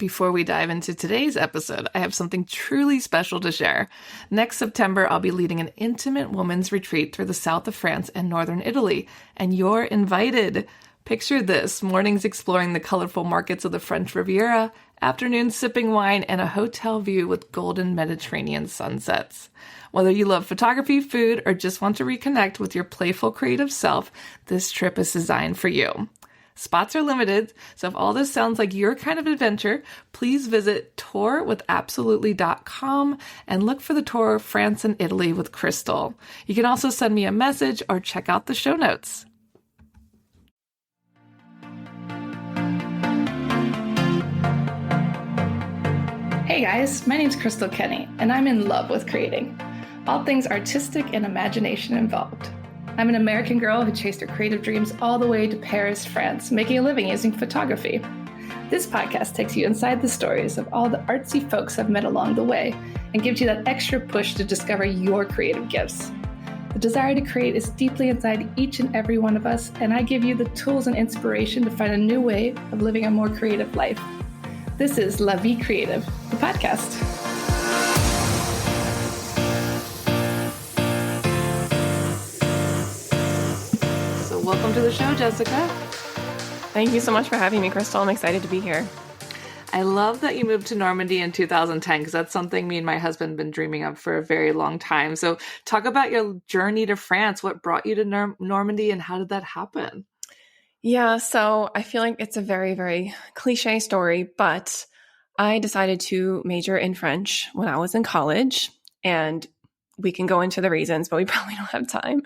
Before we dive into today's episode, I have something truly special to share. Next September, I'll be leading an intimate women's retreat through the south of France and northern Italy, and you're invited. Picture this: mornings exploring the colorful markets of the French Riviera, afternoons sipping wine, and a hotel view with golden Mediterranean sunsets. Whether you love photography, food, or just want to reconnect with your playful creative self, this trip is designed for you. Spots are limited, so if all this sounds like your kind of adventure, please visit tourwithabsolutely.com and look for the tour France and Italy with Crystal. You can also send me a message or check out the show notes. Hey guys, my name's Crystal Kenny, and I'm in love with creating. All things artistic and imagination involved. I'm an American girl who chased her creative dreams all the way to Paris, France, making a living using photography. This podcast takes you inside the stories of all the artsy folks I've met along the way and gives you that extra push to discover your creative gifts. The desire to create is deeply inside each and every one of us, and I give you the tools and inspiration to find a new way of living a more creative life. This is La Vie Creative, the podcast. Welcome to the show, Jessica. Thank you so much for having me, Crystal. I'm excited to be here. I love that you moved to Normandy in 2010 because that's something me and my husband have been dreaming of for a very long time. So talk about your journey to France. What brought you to Normandy and how did that happen? Yeah, so I feel like it's a very, very cliche story, but I decided to major in French when I was in college, and we can go into the reasons, but we probably don't have time.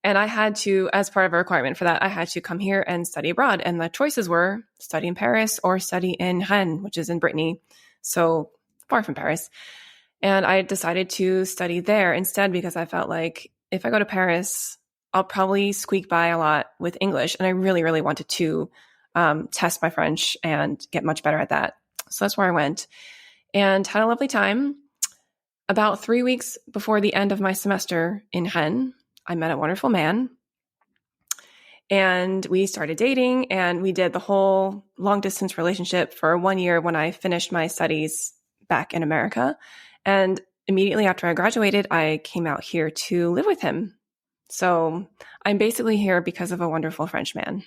And I had to, as part of a requirement for that, I had to come here and study abroad. And the choices were study in Paris or study in Rennes, which is in Brittany, so far from Paris. And I decided to study there instead because I felt like if I go to Paris, I'll probably squeak by a lot with English. And I really, really wanted to test my French and get much better at that. So that's where I went and had a lovely time. About 3 weeks before the end of my semester in Rennes, I met a wonderful man and we started dating, and we did the whole long distance relationship for 1 year when I finished my studies back in America. And immediately after I graduated, I came out here to live with him. So I'm basically here because of a wonderful French man.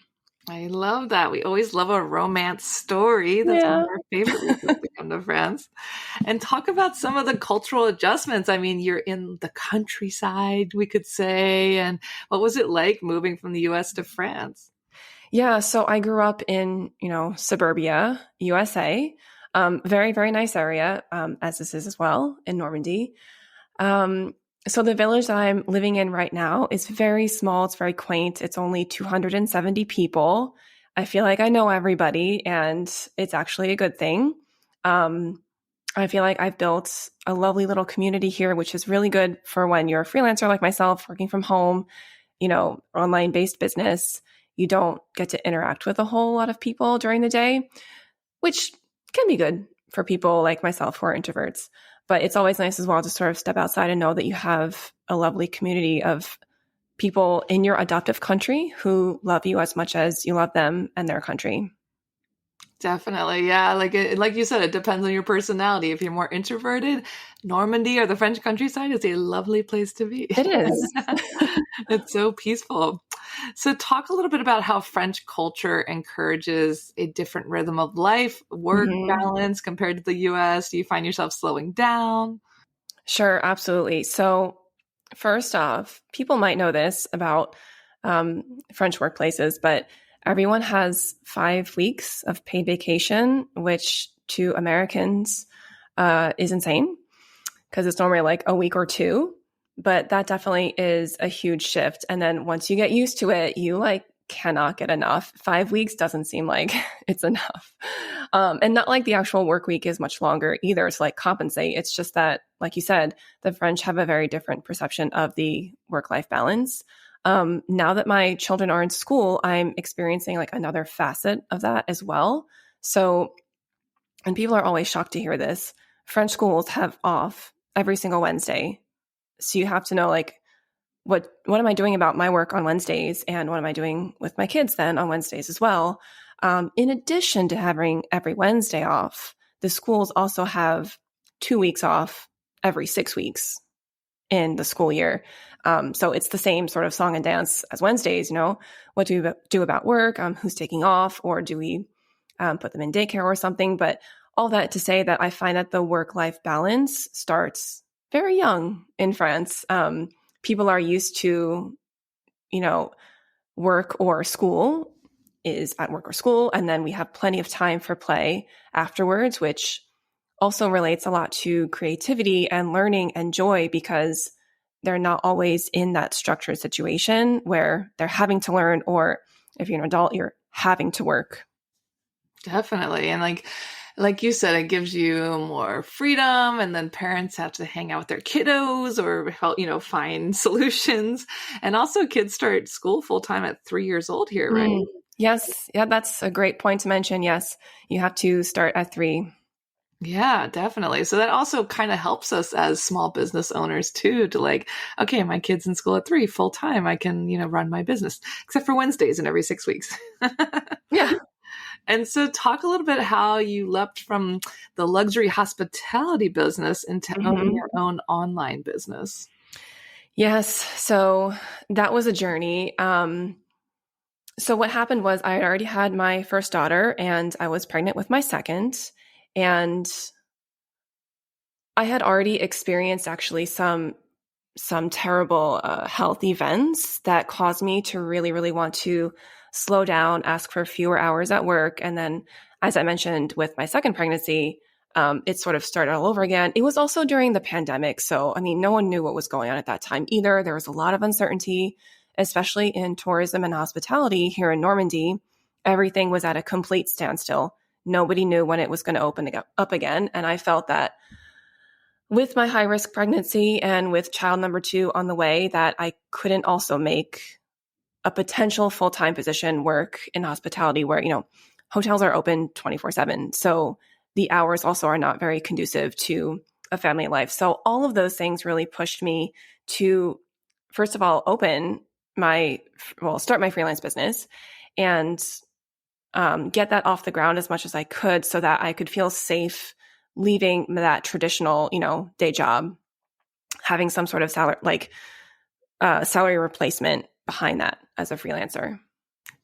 I love that. We always love a romance story. That's one of our favorite reasons to come to France. And talk about some of the cultural adjustments. I mean, you're in the countryside, we could say. And what was it like moving from the US to France? Yeah, so I grew up in, suburbia, USA. Very, very nice area, as this is as well, in Normandy. So the village that I'm living in right now is very small. It's very quaint. It's only 270 people. I feel like I know everybody, and it's actually a good thing. I feel like I've built a lovely little community here, which is really good for when you're a freelancer like myself, working from home, online-based business. You don't get to interact with a whole lot of people during the day, which can be good for people like myself who are introverts. But it's always nice as well to sort of step outside and know that you have a lovely community of people in your adoptive country who love you as much as you love them and their country. Definitely. Yeah. Like you said, it depends on your personality. If you're more introverted, Normandy or the French countryside is a lovely place to be. It is. It's so peaceful. So talk a little bit about how French culture encourages a different rhythm of life, work balance compared to the US. Do you find yourself slowing down? Sure. Absolutely. So first off, people might know this about French workplaces, but everyone has 5 weeks of paid vacation, which to Americans is insane because it's normally like a week or 2. But that definitely is a huge shift. And then once you get used to it, you cannot get enough. 5 weeks doesn't seem like it's enough. And not like the actual work week is much longer either to compensate. It's just that, like you said, the French have a very different perception of the work-life balance. Now that my children are in school, I'm experiencing another facet of that as well. So, and people are always shocked to hear this, French schools have off every single Wednesday. So you have to know what am I doing about my work on Wednesdays, and what am I doing with my kids then on Wednesdays as well? in addition to having every Wednesday off, the schools also have 2 weeks off every 6 weeks in the school year. So it's the same sort of song and dance as Wednesdays, what do we do about work? Who's taking off? Or do we put them in daycare or something? But all that to say that I find that the work-life balance starts very young in France. People are used to, work or school is at work or school. And then we have plenty of time for play afterwards, which also relates a lot to creativity and learning and joy, because they're not always in that structured situation where they're having to learn, or if you're an adult, you're having to work. Definitely. And like you said, it gives you more freedom, and then parents have to hang out with their kiddos or help, find solutions. And also kids start school full time at 3 years old here, right? Yes. Yeah, that's a great point to mention. Yes. You have to start at 3. Yeah, definitely. So that also kind of helps us as small business owners too, to okay, my kid's in school at 3 full time. I can, run my business, except for Wednesdays and every 6 weeks. Yeah. And so talk a little bit how you leapt from the luxury hospitality business into owning your own online business. Yes. So that was a journey. So what happened was I had already had my first daughter, and I was pregnant with my second. And I had already experienced actually some terrible health events that caused me to really, really want to slow down, ask for fewer hours at work. And then, as I mentioned, with my second pregnancy, it sort of started all over again. It was also during the pandemic. So, no one knew what was going on at that time either. There was a lot of uncertainty, especially in tourism and hospitality here in Normandy. Everything was at a complete standstill. Nobody knew when it was going to open up again. And I felt that with my high risk pregnancy and with child number 2 on the way, that I couldn't also make a potential full-time position work in hospitality where, hotels are open 24/7. So the hours also are not very conducive to a family life. So all of those things really pushed me to, first of all, start my freelance business and get that off the ground as much as I could, so that I could feel safe leaving that traditional, day job, having some sort of salary replacement behind that as a freelancer.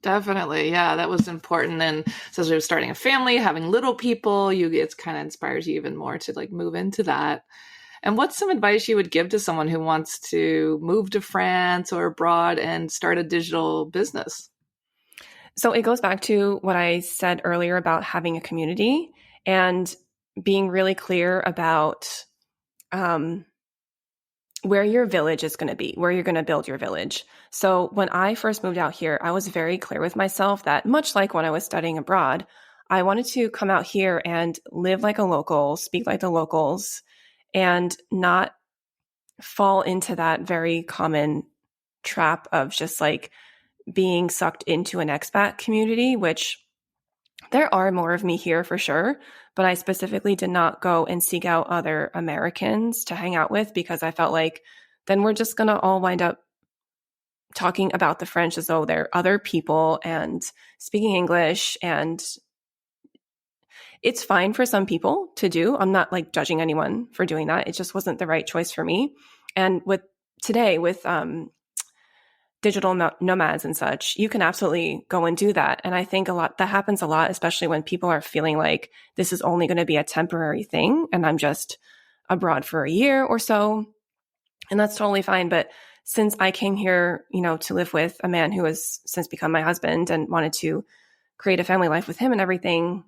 Definitely. Yeah, that was important. And so as you're starting a family, having little people, it kind of inspires you even more to move into that. And what's some advice you would give to someone who wants to move to France or abroad and start a digital business? So it goes back to what I said earlier about having a community and being really clear about where your village is going to be, where you're going to build your village. So when I first moved out here, I was very clear with myself that, much like when I was studying abroad, I wanted to come out here and live like a local, speak like the locals, and not fall into that very common trap of just being sucked into an expat community, which there are more of me here for sure, but I specifically did not go and seek out other Americans to hang out with, because I felt like then we're just going to all wind up talking about the French as though they're other people and speaking English. And it's fine for some people to do. I'm not judging anyone for doing that. It just wasn't the right choice for me. And with digital nomads and such, you can absolutely go and do that. And I think that happens a lot, especially when people are feeling like this is only going to be a temporary thing and I'm just abroad for a year or so. And that's totally fine. But since I came here, to live with a man who has since become my husband and wanted to create a family life with him and everything,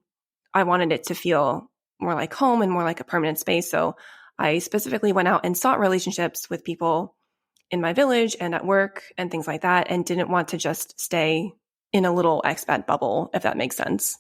I wanted it to feel more like home and more like a permanent space. So I specifically went out and sought relationships with people in my village and at work and things like that, and didn't want to just stay in a little expat bubble, if that makes sense.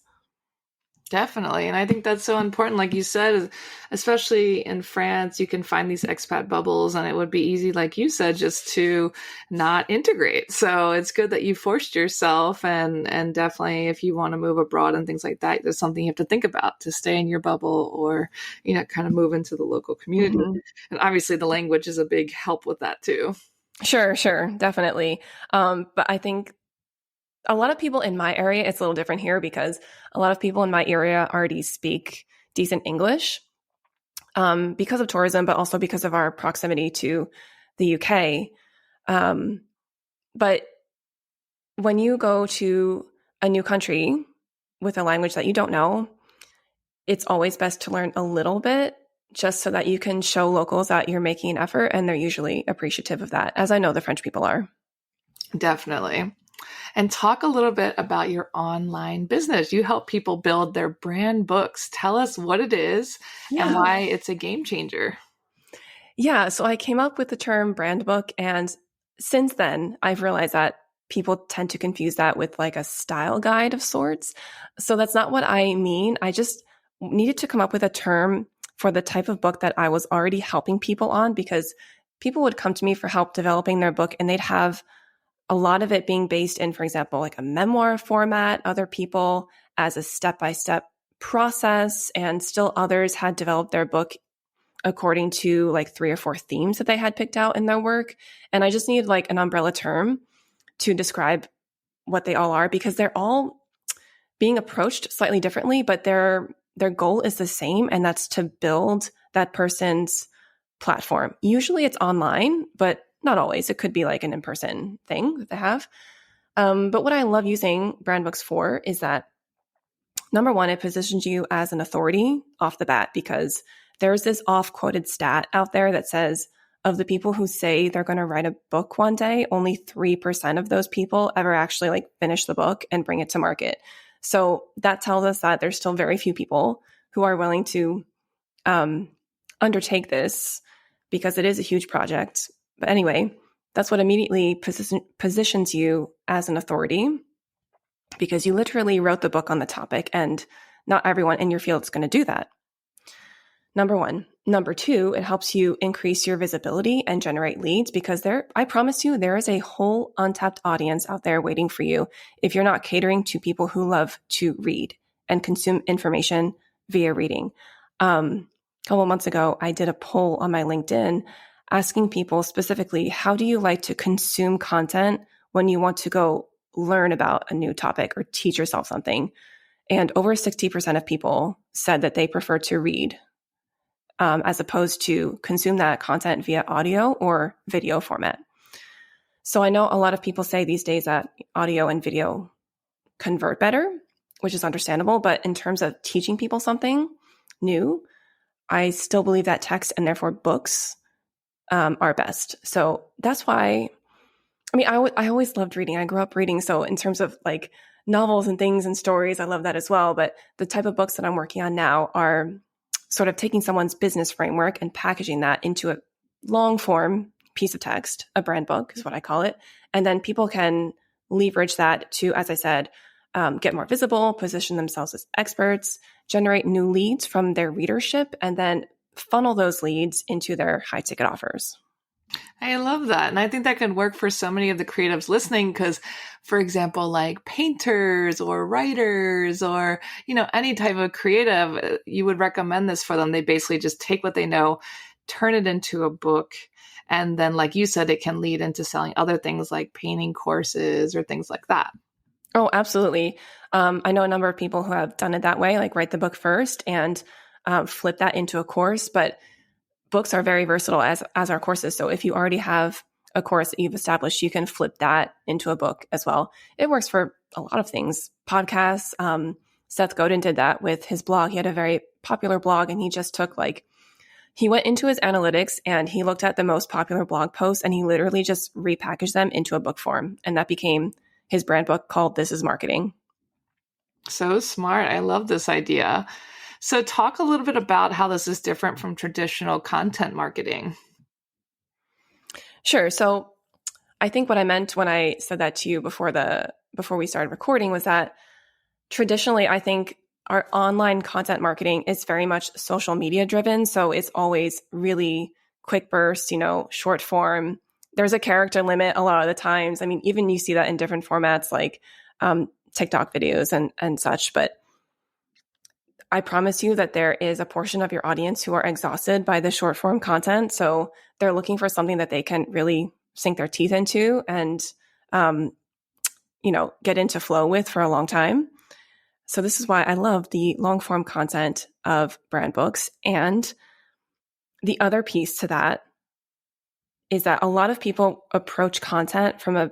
Definitely. And I think that's so important. Like you said, especially in France, you can find these expat bubbles, and it would be easy, like you said, just to not integrate. So it's good that you forced yourself, and definitely if you want to move abroad and things like that, there's something you have to think about to stay in your bubble or, kind of move into the local community. Mm-hmm. And obviously the language is a big help with that too. Sure, definitely. But I think A lot of people in my area, it's a little different here because a lot of people in my area already speak decent English because of tourism, but also because of our proximity to the UK. But when you go to a new country with a language that you don't know, it's always best to learn a little bit just so that you can show locals that you're making an effort, and they're usually appreciative of that, as I know the French people are. Definitely. And talk a little bit about your online business. You help people build their brand books. Tell us what it is and why it's a game changer. Yeah, so I came up with the term brand book, and since then, I've realized that people tend to confuse that with like a style guide of sorts. So that's not what I mean. I just needed to come up with a term for the type of book that I was already helping people on, because people would come to me for help developing their book, and they'd have a lot of it being based in, for example, like a memoir format, other people as a step-by-step process, and still others had developed their book according to like 3 or 4 themes that they had picked out in their work. And I just needed like an umbrella term to describe what they all are, because they're all being approached slightly differently, but their goal is the same, and that's to build that person's platform. Usually it's online, but not always. It could be like an in-person thing that they have. But what I love using brand books for is that, number one, it positions you as an authority off the bat, because there's this off-quoted stat out there that says of the people who say they're going to write a book one day, only 3% of those people ever actually like finish the book and bring it to market. So that tells us that there's still very few people who are willing to undertake this, because it is a huge project. But anyway, that's what immediately positions you as an authority, because you literally wrote the book on the topic, and not everyone in your field is going to do that. Number one. Number two, it helps you increase your visibility and generate leads, because I promise you, there is a whole untapped audience out there waiting for you if you're not catering to people who love to read and consume information via reading. A couple months ago, I did a poll on my LinkedIn asking people specifically, how do you like to consume content when you want to go learn about a new topic or teach yourself something? And over 60% of people said that they prefer to read as opposed to consume that content via audio or video format. So I know a lot of people say these days that audio and video convert better, which is understandable. But in terms of teaching people something new, I still believe that text and therefore books are best. So that's why, I mean, I always loved reading. I grew up reading. So in terms of like novels and things and stories, I love that as well. But the type of books that I'm working on now are sort of taking someone's business framework and packaging that into a long form piece of text. A brand book is what I call it. And then people can leverage that to, as I said, get more visible, position themselves as experts, generate new leads from their readership, and then funnel those leads into their high ticket offers. I love that. And I think that can work for so many of the creatives listening, because, for example, like painters or writers or, any type of creative, you would recommend this for them. They basically just take what they know, turn it into a book. And then, like you said, it can lead into selling other things like painting courses or things like that. Oh, absolutely. I know a number of people who have done it that way, like write the book first and flip that into a course. But books are very versatile as our courses. So if you already have a course that you've established, you can flip that into a book as well. It works for a lot of things. Podcasts. Seth Godin did that with his blog. He had a very popular blog, and he just took he went into his analytics and he looked at the most popular blog posts, and he literally just repackaged them into a book form. And that became his brand book called This Is Marketing. So smart. I love this idea. So talk a little bit about how this is different from traditional content marketing. Sure. So I think what I meant when I said that to you before we started recording was that traditionally, I think our online content marketing is very much social media driven. So it's always really quick bursts, short form. There's a character limit a lot of the times. I mean, even you see that in different formats like TikTok videos and such. But I promise you that there is a portion of your audience who are exhausted by the short form content. So they're looking for something that they can really sink their teeth into and get into flow with for a long time. So this is why I love the long form content of brand books. And the other piece to that is that a lot of people approach content from a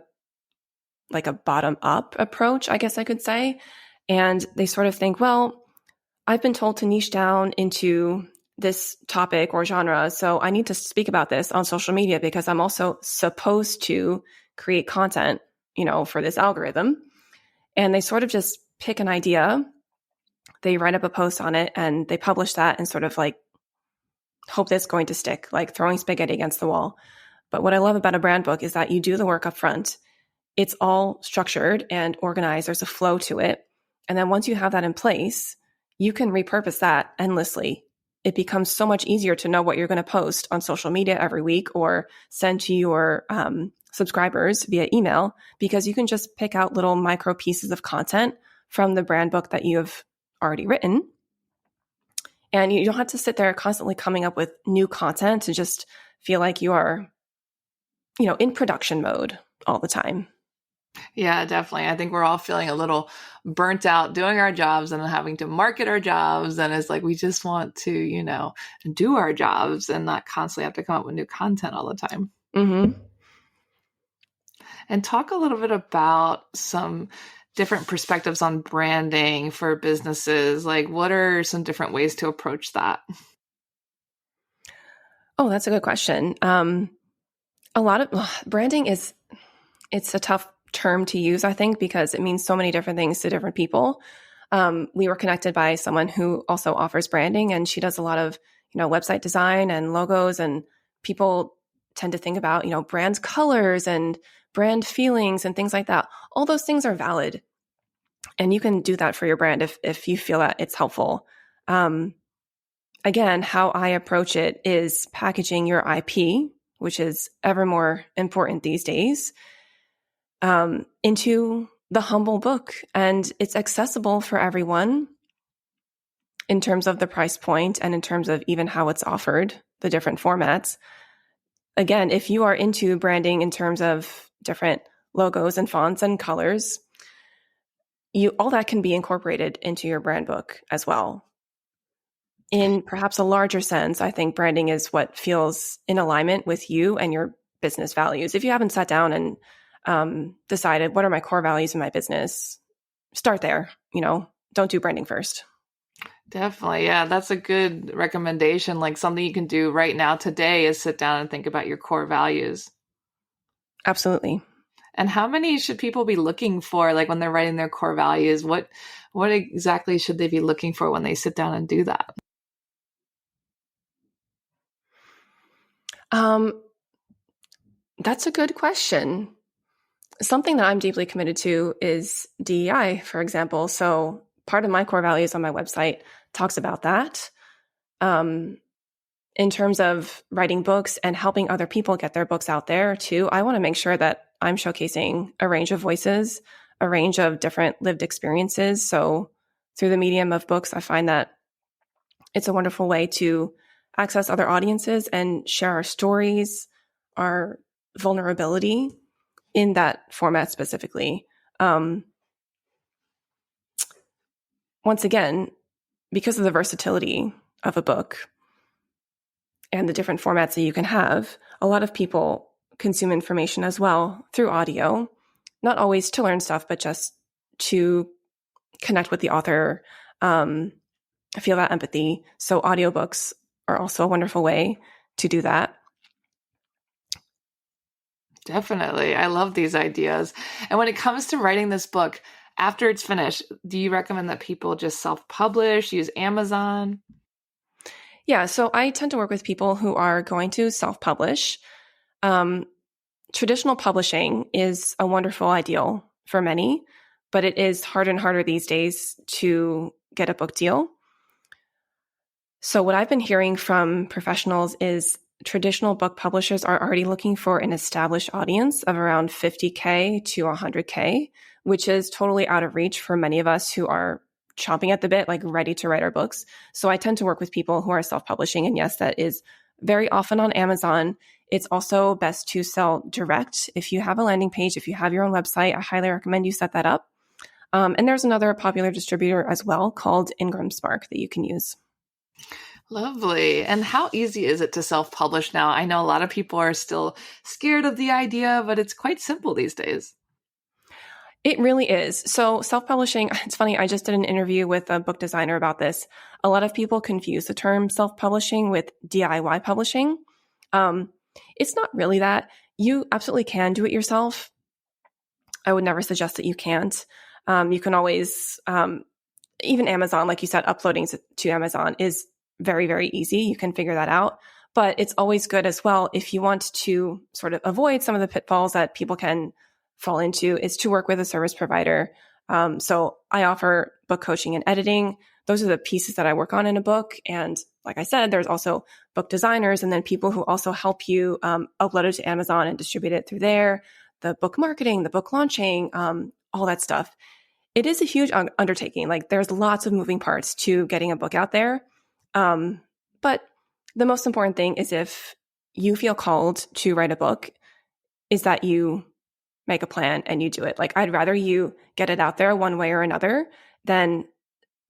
bottom up approach, I guess I could say. And they sort of think, well, I've been told to niche down into this topic or genre, so I need to speak about this on social media because I'm also supposed to create content, for this algorithm. And they sort of just pick an idea, they write up a post on it, and they publish that and sort of hope that's going to stick, like throwing spaghetti against the wall. But what I love about a brand book is that you do the work up front. It's all structured and organized. There's a flow to it. And then once you have that in place, you can repurpose that endlessly. It becomes so much easier to know what you're going to post on social media every week or send to your subscribers via email, because you can just pick out little micro pieces of content from the brand book that you have already written. And you don't have to sit there constantly coming up with new content to just feel like you are, in production mode all the time. Yeah, definitely. I think we're all feeling a little burnt out doing our jobs and having to market our jobs. And it's like, we just want to, do our jobs and not constantly have to come up with new content all the time. Mm-hmm. And talk a little bit about some different perspectives on branding for businesses. Like, what are some different ways to approach that? Oh, that's a good question. A lot of branding it's a tough term to use, I think, because it means so many different things to different people. We were connected by someone who also offers branding, and she does a lot of, website design and logos, and people tend to think about, brand colors and brand feelings and things like that. All those things are valid. And you can do that for your brand if you feel that it's helpful. Again, how I approach it is packaging your IP, which is ever more important these days, into the humble book. And it's accessible for everyone in terms of the price point and in terms of even how it's offered, the different formats. Again, if you are into branding in terms of different logos and fonts and colors, all that can be incorporated into your brand book as well. In perhaps a larger sense, I think branding is what feels in alignment with you and your business values. If you haven't sat down and decided what are my core values in my business, start there. Don't do branding first. Definitely. Yeah, that's a good recommendation. Like, something you can do right now today is sit down and think about your core values. Absolutely. And how many should people be looking for, like when they're writing their core values? What exactly should they be looking for when they sit down and do that? That's a good question. Something that I'm deeply committed to is DEI, for example. So part of my core values on my website talks about that. In terms of writing books and helping other people get their books out there too, I want to make sure that I'm showcasing a range of voices, a range of different lived experiences. So through the medium of books, I find that it's a wonderful way to access other audiences and share our stories, our vulnerability in that format specifically. Once again, because of the versatility of a book and the different formats that you can have, a lot of people consume information as well through audio, not always to learn stuff, but just to connect with the author, feel that empathy. So audiobooks are also a wonderful way to do that. Definitely. I love these ideas. And when it comes to writing this book, after it's finished, do you recommend that people just self-publish, use Amazon? Yeah, so I tend to work with people who are going to self-publish. Traditional publishing is a wonderful ideal for many, but it is harder and harder these days to get a book deal. So what I've been hearing from professionals is traditional book publishers are already looking for an established audience of around 50K to 100K, which is totally out of reach for many of us who are chomping at the bit, like ready to write our books. So I tend to work with people who are self-publishing. And yes, that is very often on Amazon. It's also best to sell direct. If you have a landing page, if you have your own website, I highly recommend you set that up. And there's another popular distributor as well called Ingram Spark that you can use. Lovely. And how easy is it to self-publish now? I know a lot of people are still scared of the idea, but it's quite simple these days. It really is. So self-publishing, it's funny, I just did an interview with a book designer about this. A lot of people confuse the term self-publishing with DIY publishing. It's not really that. You absolutely can do it yourself. I would never suggest that you can't. You can always, even Amazon, like you said, uploading to Amazon is very, very easy. You can figure that out. But it's always good as well if you want to sort of avoid some of the pitfalls that people can fall into, is to work with a service provider. So I offer book coaching and editing. Those are the pieces that I work on in a book. And like I said, there's also book designers and then people who also help you upload it to Amazon and distribute it through there, the book marketing, the book launching, all that stuff. It is a huge undertaking. Like there's lots of moving parts to getting a book out there. But the most important thing is if you feel called to write a book, is that you make a plan and you do it. Like I'd rather you get it out there one way or another than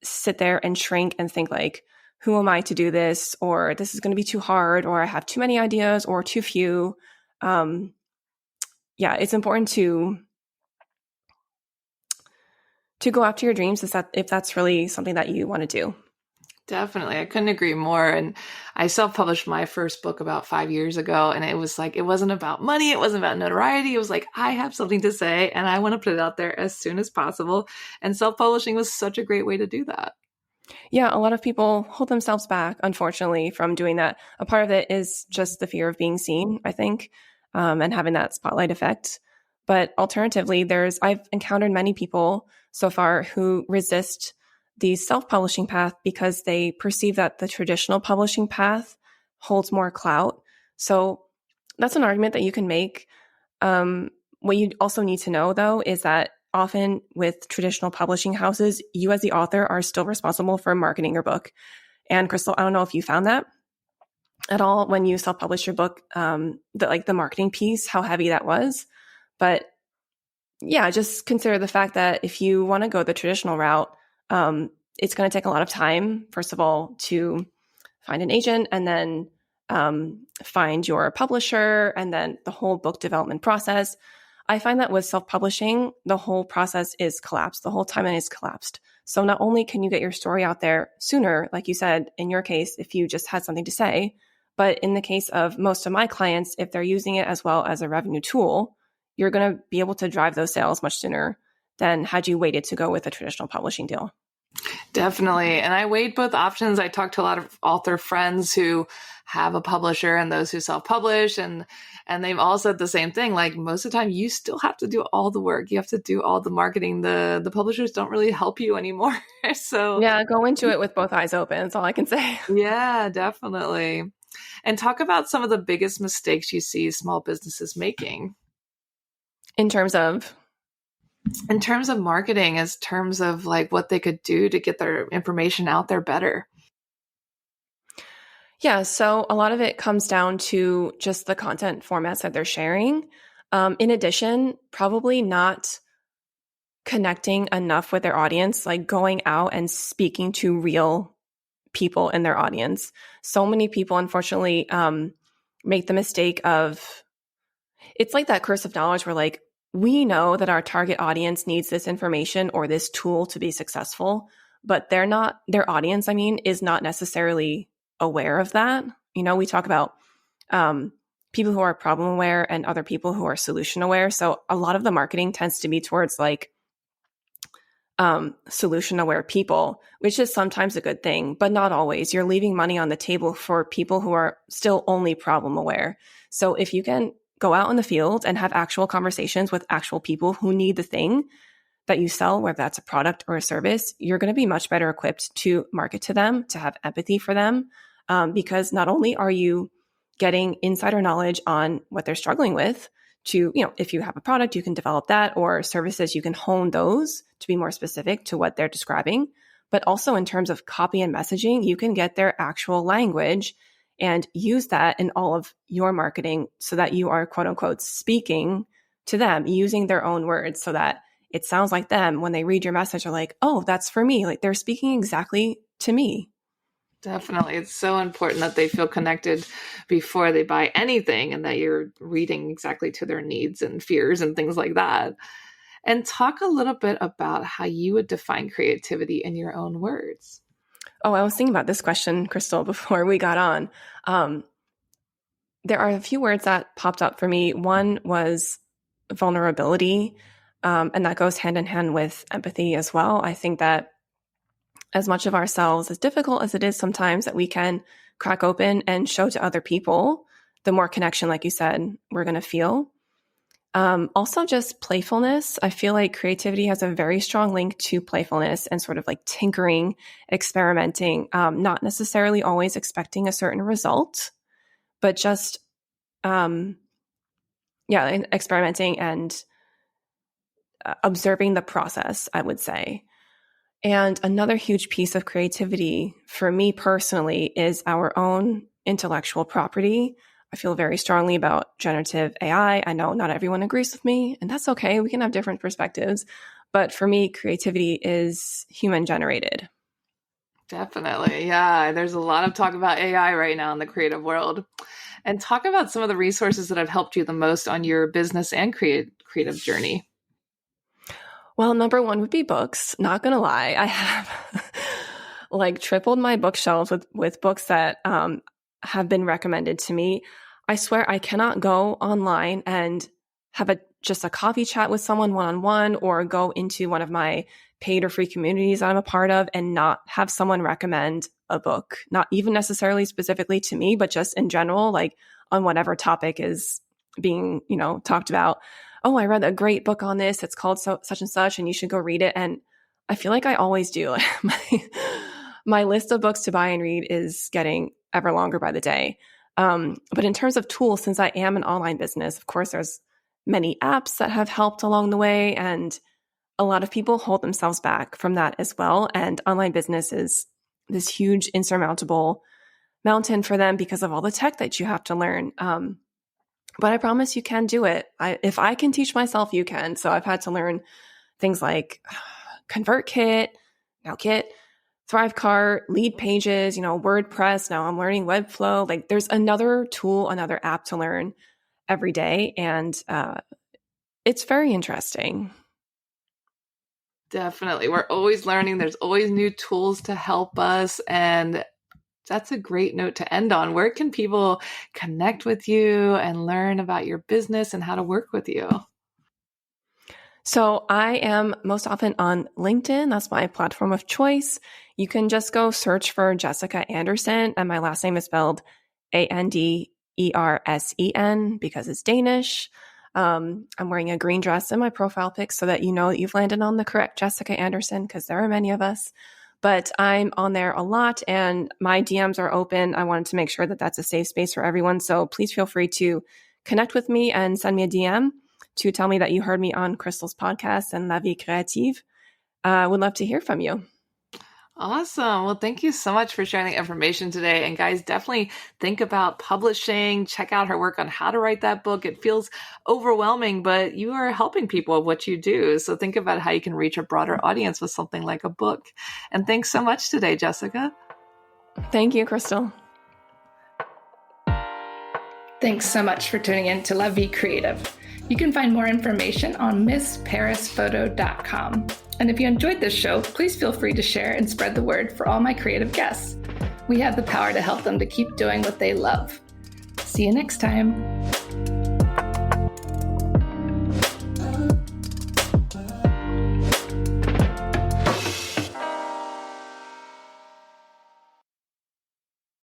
sit there and shrink and think like, who am I to do this? Or this is going to be too hard, or I have too many ideas or too few. It's important to go after your dreams if that's really something that you want to do. Definitely. I couldn't agree more. And I self-published my first book about 5 years ago. And it was like, it wasn't about money. It wasn't about notoriety. It was like, I have something to say and I want to put it out there as soon as possible. And self-publishing was such a great way to do that. Yeah, a lot of people hold themselves back, unfortunately, from doing that. A part of it is just the fear of being seen, I think, and having that spotlight effect. But alternatively, I've encountered many people so far who resist the self-publishing path because they perceive that the traditional publishing path holds more clout. So that's an argument that you can make. What you also need to know, though, is that often with traditional publishing houses, you as the author are still responsible for marketing your book. And Crystal, I don't know if you found that at all when you self-published your book, the marketing piece, how heavy that was. But yeah, just consider the fact that if you want to go the traditional route, it's going to take a lot of time, first of all, to find an agent and then find your publisher and then the whole book development process. I find that with self-publishing, the whole process is collapsed. The whole timeline is collapsed. So not only can you get your story out there sooner, like you said, in your case, if you just had something to say, but in the case of most of my clients, if they're using it as well as a revenue tool, you're going to be able to drive those sales much sooner than had you waited to go with a traditional publishing deal. Definitely. And I weighed both options. I talked to a lot of author friends who have a publisher and those who self-publish, and they've all said the same thing. Like most of the time, you still have to do all the work. You have to do all the marketing. The publishers don't really help you anymore. So yeah, go into it with both eyes open. That's all I can say. Yeah, definitely. And talk about some of the biggest mistakes you see small businesses making. In terms of marketing, as terms of like what they could do to get their information out there better. Yeah, so a lot of it comes down to just the content formats that they're sharing. In addition, probably not connecting enough with their audience, like going out and speaking to real people in their audience. So many people, unfortunately, make the mistake of, it's like that curse of knowledge where like, we know that our target audience needs this information or this tool to be successful, but their audience, is not necessarily aware of that. You know, we talk about people who are problem aware and other people who are solution aware. So a lot of the marketing tends to be towards like solution aware people, which is sometimes a good thing, but not always. You're leaving money on the table for people who are still only problem aware. So if you can go out in the field and have actual conversations with actual people who need the thing that you sell, whether that's a product or a service, you're going to be much better equipped to market to them, to have empathy for them, because not only are you getting insider knowledge on what they're struggling with to, if you have a product, you can develop that, or services, you can hone those to be more specific to what they're describing. But also in terms of copy and messaging, you can get their actual language and use that in all of your marketing so that you are quote unquote speaking to them using their own words so that it sounds like them when they read your message are like, oh, that's for me. Like they're speaking exactly to me. Definitely. It's so important that they feel connected before they buy anything and that you're reading exactly to their needs and fears and things like that. And talk a little bit about how you would define creativity in your own words. Oh, I was thinking about this question, Crystal, before we got on. There are a few words that popped up for me. One was vulnerability, and that goes hand in hand with empathy as well. I think that as much of ourselves, as difficult as it is sometimes, that we can crack open and show to other people, the more connection, like you said, we're going to feel. Also just playfulness. I feel like creativity has a very strong link to playfulness and sort of like tinkering, experimenting, not necessarily always expecting a certain result, but just, experimenting and observing the process, I would say. And another huge piece of creativity for me personally is our own intellectual property. I feel very strongly about generative AI. I know not everyone agrees with me, and that's okay. We can have different perspectives. But for me, creativity is human generated. Definitely. Yeah. There's a lot of talk about AI right now in the creative world. And talk about some of the resources that have helped you the most on your business and creative journey. Well, number one would be books. Not going to lie. I have like tripled my bookshelves with books that have been recommended to me. I swear I cannot go online and have just a coffee chat with someone one-on-one or go into one of my paid or free communities that I'm a part of and not have someone recommend a book, not even necessarily specifically to me, but just in general, like on whatever topic is being, talked about. Oh, I read a great book on this. It's called such and such, and you should go read it. And I feel like I always do. My list of books to buy and read is getting ever longer by the day. But in terms of tools, since I am an online business, of course, there's many apps that have helped along the way. And a lot of people hold themselves back from that as well. And online business is this huge insurmountable mountain for them because of all the tech that you have to learn. But I promise you can do it. If I can teach myself, you can. So I've had to learn things like ConvertKit, now Kit, Thrivecart, Lead Pages, WordPress. Now I'm learning Webflow. Like there's another tool, another app to learn every day. And it's very interesting. Definitely. We're always learning. There's always new tools to help us. And that's a great note to end on. Where can people connect with you and learn about your business and how to work with you? So I am most often on LinkedIn. That's my platform of choice. You can just go search for Jessica Andersen, and my last name is spelled Andersen because it's Danish. I'm wearing a green dress in my profile pic so that you know that you've landed on the correct Jessica Andersen, because there are many of us. But I'm on there a lot and my DMs are open. I wanted to make sure that that's a safe space for everyone. So please feel free to connect with me and send me a DM to tell me that you heard me on Crystal's podcast and La Vie Créative. I would love to hear from you. Awesome. Well, thank you so much for sharing the information today. And guys, definitely think about publishing. Check out her work on how to write that book. It feels overwhelming, but you are helping people with what you do. So think about how you can reach a broader audience with something like a book. And thanks so much today, Jessica. Thank you, Crystal. Thanks so much for tuning in to La Vie Creative. You can find more information on MissParisPhoto.com. And if you enjoyed this show, please feel free to share and spread the word for all my creative guests. We have the power to help them to keep doing what they love. See you next time.